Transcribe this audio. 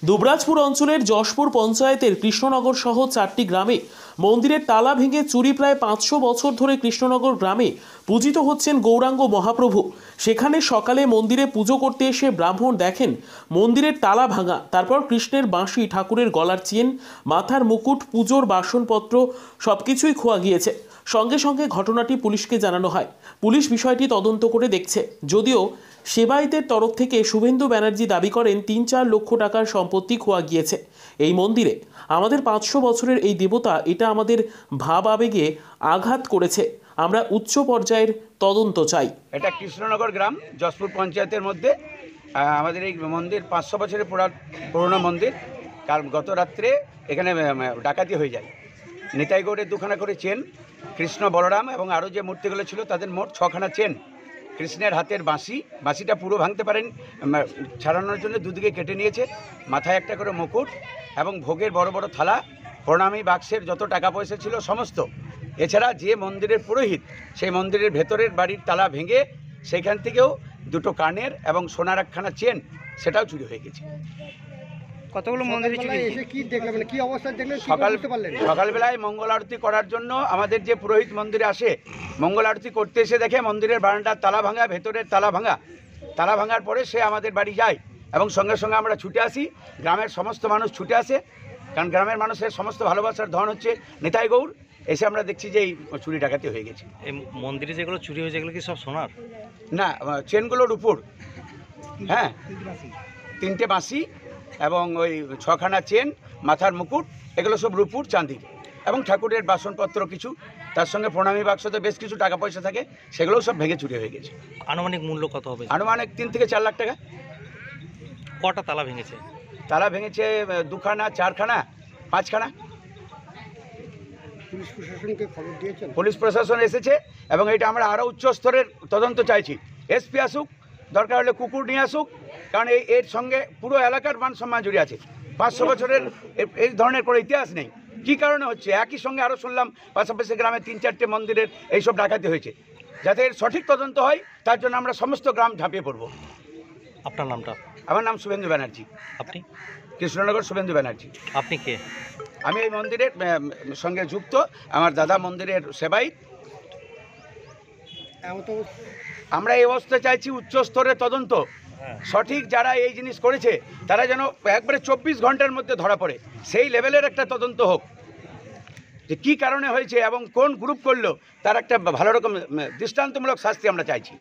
দুবরাজপুর অঞ্চলের যশপুর পঞ্চায়েতের কৃষ্ণনগর সহ 4টি গ্রামে মন্দিরের তালা ভেঙে চুরি। প্রায় 500 বছর ধরে কৃষ্ণনগর গ্রামে পূজিত হচ্ছেন গৌরাঙ্গ মহাপ্রভু। সেখানে সকালে মন্দিরে পুজো করতে এসে ব্রাহ্মণ দেখেন মন্দিরের তালা ভাঙা। তারপর কৃষ্ণের বাঁশি, ঠাকুরের গলার চেন, মাথার মুকুট, পুজোর বাসনপত্র সবকিছুই খোয়া গিয়েছে। সঙ্গে সঙ্গে ঘটনাটি পুলিশকে জানানো হয়। পুলিশ বিষয়টি তদন্ত করে দেখছে। যদিও সেবায়েতের তরফ থেকে শুভেন্দু ব্যানার্জি দাবি করেন 3-4 লক্ষ টাকার সম্পত্তি খোয়া গিয়েছে এই মন্দিরে। আমাদের 500 বছরের এই দেবতা, এটা আমাদের ভাব আবেগে আঘাত করেছে। আমরা উচ্চ পর্যায়ের তদন্ত চাই। এটা কৃষ্ণনগর গ্রাম, যশপুর পঞ্চায়েতের মধ্যে আমাদের এই মন্দির 500 বছরের পুরনো মন্দির। কারণ গত রাত্রে এখানে ডাকাতি হয়ে যায়। নিতাই গৌড়ের 2খানা করে চেন, কৃষ্ণ বলরাম এবং আরও যে মূর্তিগুলো ছিল তাদের মোট 6খানা চেন, কৃষ্ণের হাতের বাঁশিটা পুরো ভাঙতে পারেন, ছাড়ানোর জন্য দুদিকে কেটে নিয়েছে, মাথায় একটা করে মুকুট এবং ভোগের বড় বড় থালা, প্রণামী বাক্সের যত টাকা পয়সা ছিল সমস্ত। এছাড়া যে মন্দিরের পুরোহিত, সেই মন্দিরের ভেতরের বাড়ির তালা ভেঙে সেখান থেকেও 2টো কানের এবং সোনার একখানা চেন, সেটাও চুরি হয়ে গেছে। কতগুলো মন্দিরে চুরি হয়েছে? কি দেখলেন, মানে কি অবস্থা দেখলেন? সকালবেলায় মঙ্গল আরতি করার জন্য আমাদের যে পুরোহিত মন্দিরে আসে, মঙ্গল আরতি করতে এসে দেখে মন্দিরের বারান্দার তালা ভাঙা, ভেতরের তালা ভাঙার পরে সে আমাদের বাড়ি যায় এবং সঙ্গে সঙ্গে আমরা ছুটে আসি। গ্রামের সমস্ত মানুষ ছুটে আসে, কারণ গ্রামের মানুষের সমস্ত ভালোবাসার ধন হচ্ছে নিতাই গৌড়। এসে আমরা দেখছি যে এই চুরি ডাকাতি হয়ে গেছে। এই মন্দিরে যেগুলো চুরি হয়েছে এগুলো কি সব সোনার? না, চেনগুলোর উপর, হ্যাঁ, 3টে বাঁশি এবং ওই 6খানা চেন, মাথার মুকুট, এগুলো সব রূপুর চাঁদির, এবং ঠাকুরের বাসনপত্র কিছু, তার সঙ্গে প্রণামী বাক্সতে বেশ কিছু টাকা পয়সা থাকে, সেগুলোও সব ভেঙে চুরি হয়ে গেছে। আনুমানিক মূল্য কত হবে? আনুমানিক 3 থেকে 4 লাখ টাকা। কটা তালা ভেঙেছে? তালা ভেঙেছে 2খানা, 4খানা, 5খানা। পুলিশ প্রশাসনকে খবর দিয়েছেন? পুলিশ প্রশাসন এসেছে এবং এটা আমরা আরও উচ্চ স্তরের তদন্ত চাইছি। এসপি আসুক, দরকার হলে কুকুর নিয়ে আসুক, কারণ এর সঙ্গে পুরো এলাকার মান সম্মান জড়িয়ে আছে। 500 বছরের এই ধরনের কোনো ইতিহাস নেই। কী কারণে হচ্ছে? একই সঙ্গে আরও শুনলাম পাশাপাশি গ্রামে 3-4টে মন্দিরের এইসব ডাকাতি হয়েছে। যাতে এর সঠিক তদন্ত হয়, তার জন্য আমরা সমস্ত গ্রাম ঝাঁপিয়ে পড়ব। আপনার নামটা? আমার নাম শুভেন্দু ব্যানার্জি। আপনি? কৃষ্ণনগর শুভেন্দু ব্যানার্জি। আপনি কে? আমি এই মন্দিরের সঙ্গে যুক্ত, আমার দাদা মন্দিরের সেবাই। আমরা এই অবস্থা চাইছি উচ্চ স্তরের তদন্ত। সঠিক যারা এই জিনিস করেছে তারা যেন একবারে 24 ঘন্টার মধ্যে ধরা পড়ে, সেই লেভেলের একটা তদন্ত হোক, যে কী কারণে হয়েছে এবং কোন গ্রুপ করলো, তার একটা ভালো রকম দৃষ্টান্তমূলক শাস্তি আমরা চাইছি।